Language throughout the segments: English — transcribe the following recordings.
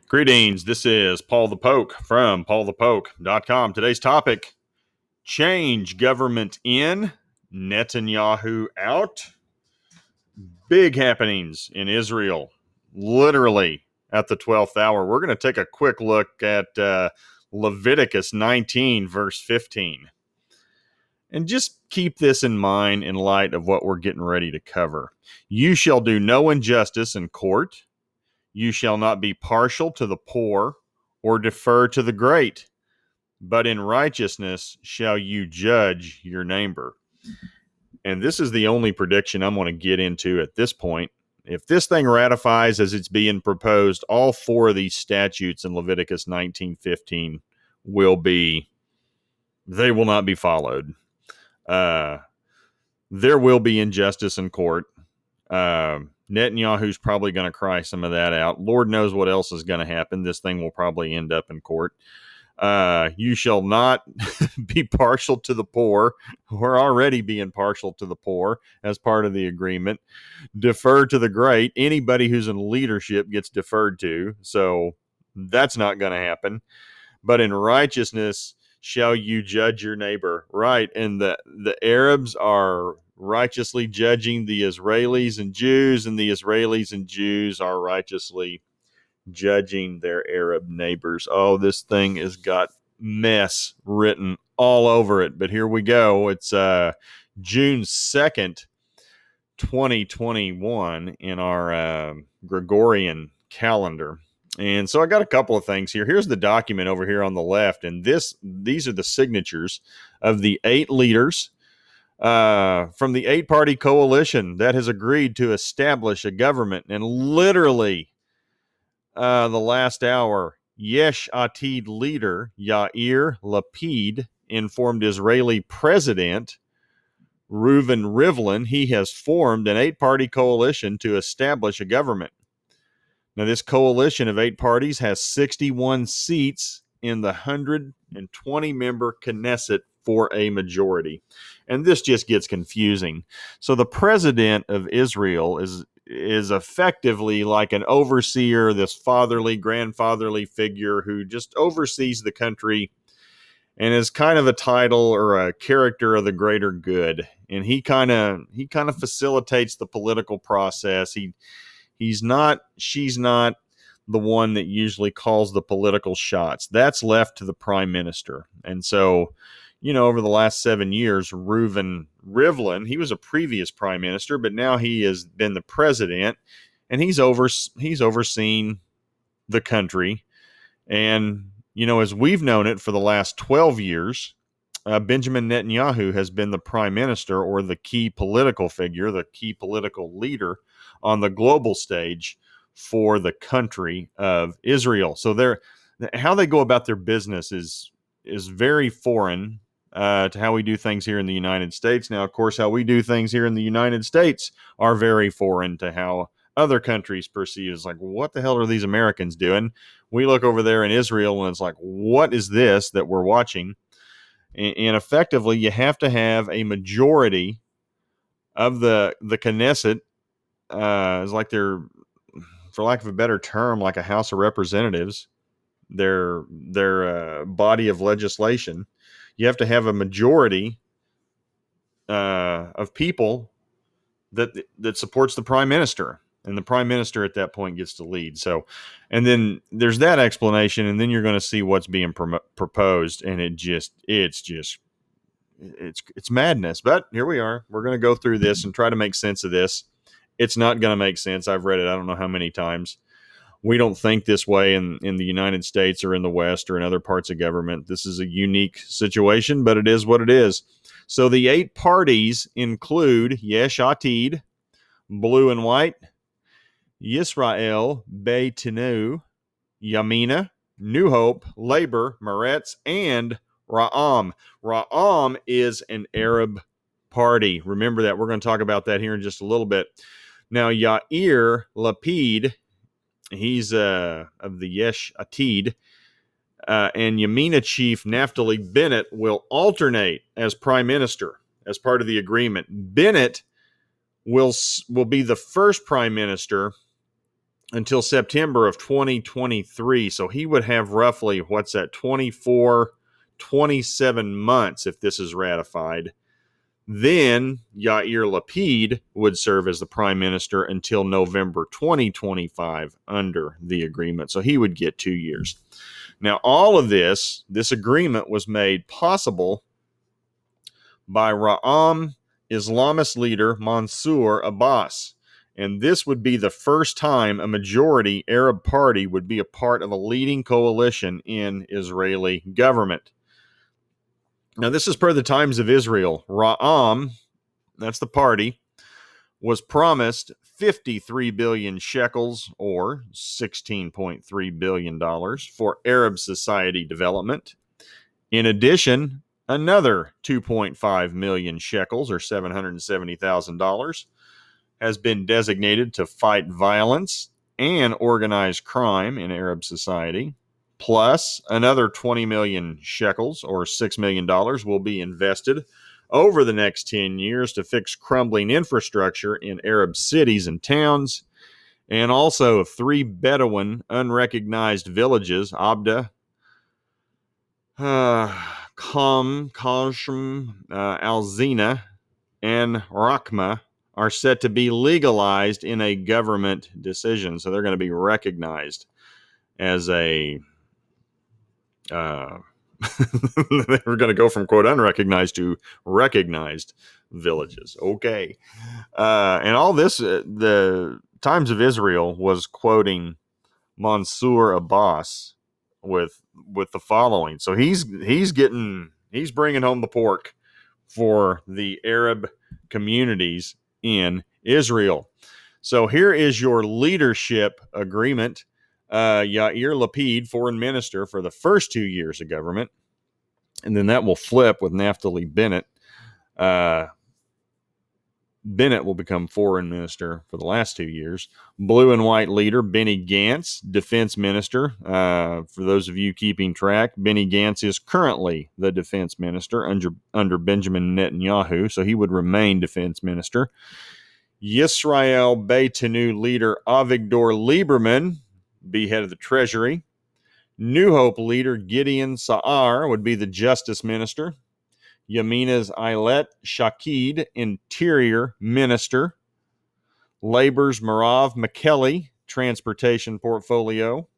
Greetings. This is Paul the Poke from PaulthePoke.com. Today's topic: change government in, Netanyahu out. Big happenings in Israel, literally at the 12th hour. We're going to take a quick look at Leviticus 19, verse 15. And just keep this in mind in light of what we're getting ready to cover. You shall do no injustice in court. You shall not be partial to the poor or defer to the great, but in righteousness shall you judge your neighbor. And this is the only prediction I'm going to get into at this point. If this thing ratifies as it's being proposed, all four of these statutes in Leviticus 19:15 they will not be followed. There will be injustice in court. Netanyahu's probably going to cry some of that out. Lord knows what else is going to happen. This thing will probably end up in court. You shall not be partial to the poor. We're already being partial to the poor as part of the agreement. Defer to the great. Anybody who's in leadership gets deferred to. So that's not going to happen. But in righteousness shall you judge your neighbor. Right. And the Arabs are righteously judging the Israelis and Jews, and the Israelis and Jews are righteously judging their Arab neighbors. Oh, this thing has got mess written all over it. But here we go. It's June 2nd, 2021 in our Gregorian calendar. And so I got a couple of things here. Here's the document over here on the left. And these are the signatures of the 8 leaders from the 8-party coalition that has agreed to establish a government. And literally the last hour, Yesh Atid leader Yair Lapid informed Israeli President Reuven Rivlin he has formed an 8-party coalition to establish a government. Now, this coalition of 8 parties has 61 seats in the 120-member Knesset for a majority. And this just gets confusing. So the president of Israel is effectively like an overseer, this fatherly, grandfatherly figure who just oversees the country and is kind of a title or a character of the greater good. And he kind of facilitates the political process. She's not the one that usually calls the political shots. That's left to the prime minister. And so, over the last 7 years, Reuven Rivlin, he was a previous prime minister, but now he has been the president, and he's overseen the country. And, as we've known it for the last 12 years, Benjamin Netanyahu has been the prime minister, or the key political figure, the key political leader on the global stage for the country of Israel. So how they go about their business is very foreign to how we do things here in the United States. Now, of course, how we do things here in the United States are very foreign to how other countries perceive. It's like, what the hell are these Americans doing? We look over there in Israel and it's like, what is this that we're watching? And effectively, you have to have a majority of the Knesset. Is like they're, for lack of a better term, like a House of Representatives, their body of legislation. You have to have a majority of people that supports the prime minister, and the prime minister at that point gets to lead. So, and then there's that explanation, and then you're going to see what's being proposed, and it's madness. But here we are. We're going to go through this and try to make sense of this. It's not going to make sense. I've read it I don't know how many times. We don't think this way in the United States or in the West or in other parts of government. This is a unique situation, but it is what it is. So the 8 parties include Yesh Atid, blue and white, Yisrael Beitenu, Yamina, New Hope, Labor, Meretz, and Ra'am. Ra'am is an Arab party. Remember that. We're going to talk about that here in just a little bit. Now, Yair Lapid, he's of the Yesh Atid, and Yamina chief Naftali Bennett will alternate as prime minister as part of the agreement. Bennett will be the first prime minister until September of 2023. So he would have roughly, 24, 27 months if this is ratified. Then Yair Lapid would serve as the prime minister until November 2025 under the agreement. So he would get 2 years. Now, all of this agreement was made possible by Ra'am Islamist leader Mansour Abbas. And this would be the first time a majority Arab party would be a part of a leading coalition in Israeli government. Now, this is per the Times of Israel. Ra'am, that's the party, was promised 53 billion shekels, or $16.3 billion, for Arab society development. In addition, another 2.5 million shekels, or $770,000, has been designated to fight violence and organized crime in Arab society. Plus, another 20 million shekels, or $6 million, will be invested over the next 10 years to fix crumbling infrastructure in Arab cities and towns, and also 3 Bedouin unrecognized villages, Abda, Kashm, Al-Zina, and Rakma, are set to be legalized in a government decision. So they're going to be recognized as a they were going to go from, quote, unrecognized to recognized villages. Okay. And all this, the Times of Israel was quoting Mansour Abbas with the following. So he's bringing home the pork for the Arab communities in Israel. So here is your leadership agreement. Yair Lapid, foreign minister for the first 2 years of government, and then that will flip with Naftali Bennett. Bennett will become foreign minister for the last 2 years. Blue and white leader Benny Gantz, defense minister. For those of you keeping track, Benny Gantz is currently the defense minister under Benjamin Netanyahu, so he would remain defense minister. Yisrael Beitenu leader Avigdor Lieberman be head of the Treasury. New Hope leader Gideon Sa'ar would be the Justice Minister. Yamina's Eilet Shakid, Interior Minister. Labor's Marav McKelly, Transportation Portfolio.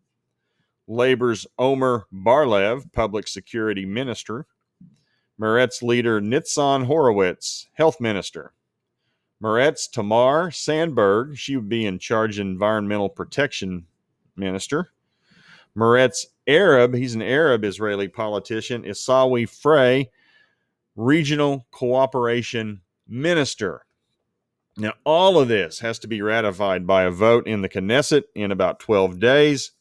Labor's Omer Barlev, Public Security Minister. Meretz leader Nitzan Horowitz, Health Minister. Meretz Tamar Sandberg, she would be in charge of Environmental Protection Minister. Meretz Arab, he's an Arab Israeli politician, Isawi Frey, Regional Cooperation Minister. Now, all of this has to be ratified by a vote in the Knesset in about 12 days.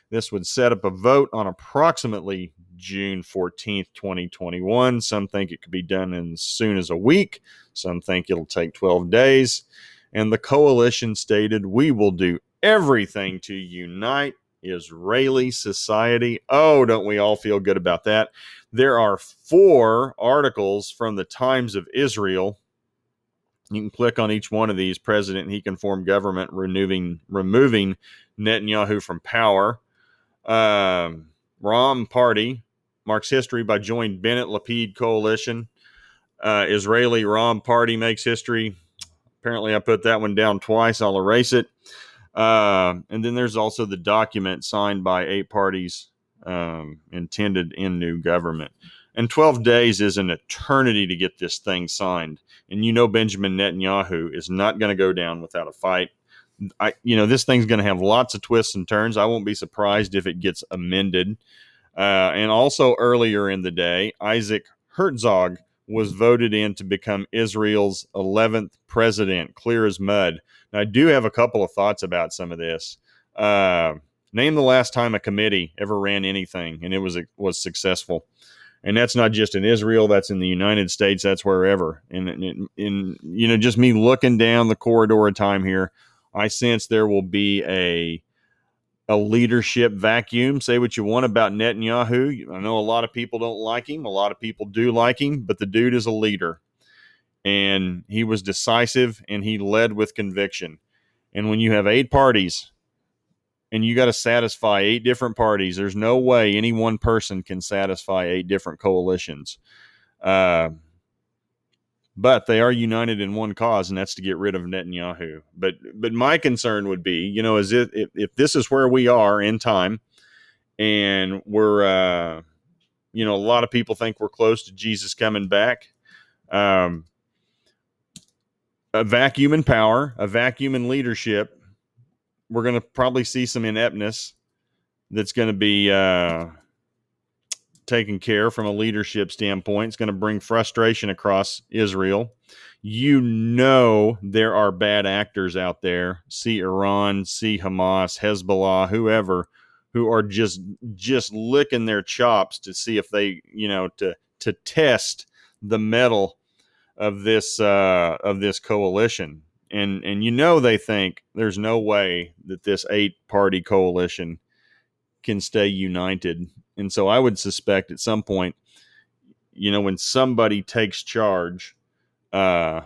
This would set up a vote on approximately June 14th, 2021. Some think it could be done as soon as a week. Some think it'll take 12 days. And the coalition stated, "We will do everything to unite Israeli society." Oh, don't we all feel good about that? There are 4 articles from the Times of Israel. You can click on each one of these. President, and he can form government, removing Netanyahu from power. Ram Party marks history by joining Bennett Lapid coalition. Israeli Ram Party makes history. Apparently, I put that one down twice. I'll erase it. And then there's also the document signed by 8 parties intended in new government. And 12 days is an eternity to get this thing signed. And you know Benjamin Netanyahu is not going to go down without a fight. This thing's going to have lots of twists and turns. I won't be surprised if it gets amended. And also earlier in the day, Isaac Herzog was voted in to become Israel's 11th president, clear as mud. Now, I do have a couple of thoughts about some of this. Name the last time a committee ever ran anything and it was successful. And that's not just in Israel, that's in the United States, that's wherever. And just me looking down the corridor of time here, I sense there will be a leadership vacuum. Say what you want about Netanyahu. I know a lot of people don't like him. A lot of people do like him, but the dude is a leader. And he was decisive and he led with conviction. And when you have 8 parties and you got to satisfy 8 different parties. There's no way any one person can satisfy 8 different coalitions. But they are united in one cause, and that's to get rid of Netanyahu. But my concern would be, is if this is where we are in time, and we're, a lot of people think we're close to Jesus coming back. A vacuum in power, a vacuum in leadership. We're going to probably see some ineptness that's going to be taken care from a leadership standpoint. It's going to bring frustration across Israel. There are bad actors out there. See Iran, see Hamas, Hezbollah, whoever, who are just licking their chops to see if they, to test the mettle of this coalition. And they think there's no way that this 8-party coalition can stay united. And so I would suspect at some point, when somebody takes charge, they're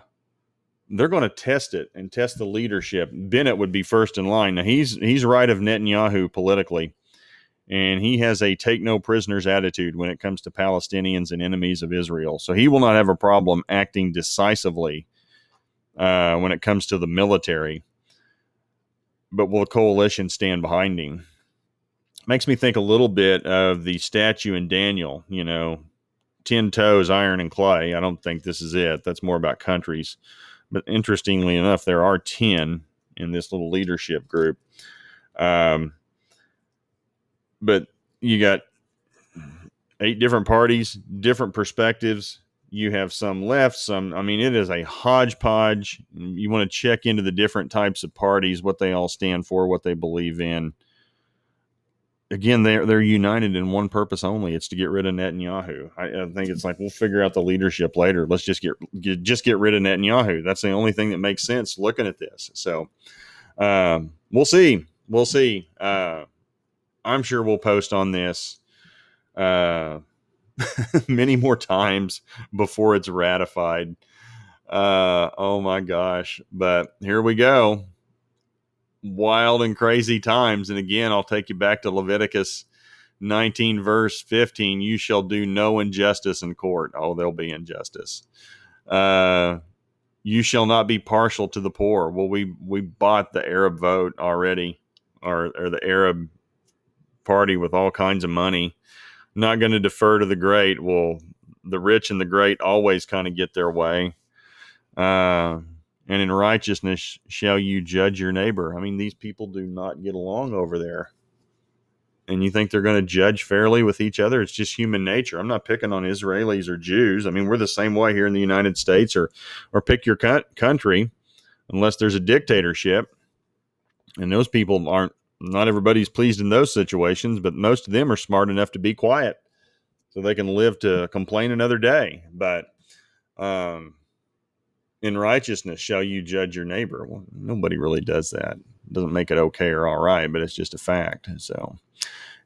going to test it and test the leadership. Bennett would be first in line. Now he's right of Netanyahu politically, and he has a take no prisoners attitude when it comes to Palestinians and enemies of Israel. So he will not have a problem acting decisively when it comes to the military. But will the coalition stand behind him? Makes me think a little bit of the statue in Daniel, 10 toes, iron and clay. I don't think this is it. That's more about countries. But interestingly enough, there are 10 in this little leadership group. But you got 8 different parties, different perspectives. You have some left, it is a hodgepodge. You want to check into the different types of parties, what they all stand for, what they believe in. Again, they're united in one purpose only. It's to get rid of Netanyahu. I think it's like, we'll figure out the leadership later. Let's just get rid of Netanyahu. That's the only thing that makes sense looking at this. So we'll see. I'm sure we'll post on this many more times before it's ratified. Oh my gosh. But here we go. Wild and crazy times. And again, I'll take you back to Leviticus 19 verse 15. You shall do no injustice in court. Oh, there'll be injustice. You shall not be partial to the poor. Well, we bought the Arab vote already, or the Arab party with all kinds of money. Not going to defer to the great. Well, the rich and the great always kind of get their way. And in righteousness shall you judge your neighbor. These people do not get along over there. And you think they're going to judge fairly with each other? It's just human nature. I'm not picking on Israelis or Jews. We're the same way here in the United States, or pick your country, unless there's a dictatorship. And those people not everybody's pleased in those situations, but most of them are smart enough to be quiet so they can live to complain another day. But, in righteousness shall you judge your neighbor. Well, nobody really does that. It doesn't make it okay or all right, but it's just a fact. So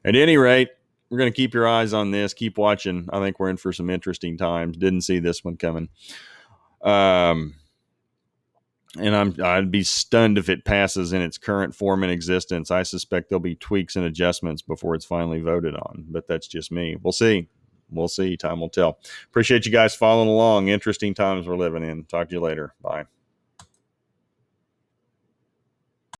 at any rate, we're going to keep your eyes on this. Keep watching. I think we're in for some interesting times. Didn't see this one coming. And I'd be stunned if it passes in its current form in existence. I suspect there'll be tweaks and adjustments before it's finally voted on, but that's just me. We'll see. Time will tell. Appreciate you guys following along. Interesting times we're living in. Talk to you later. Bye.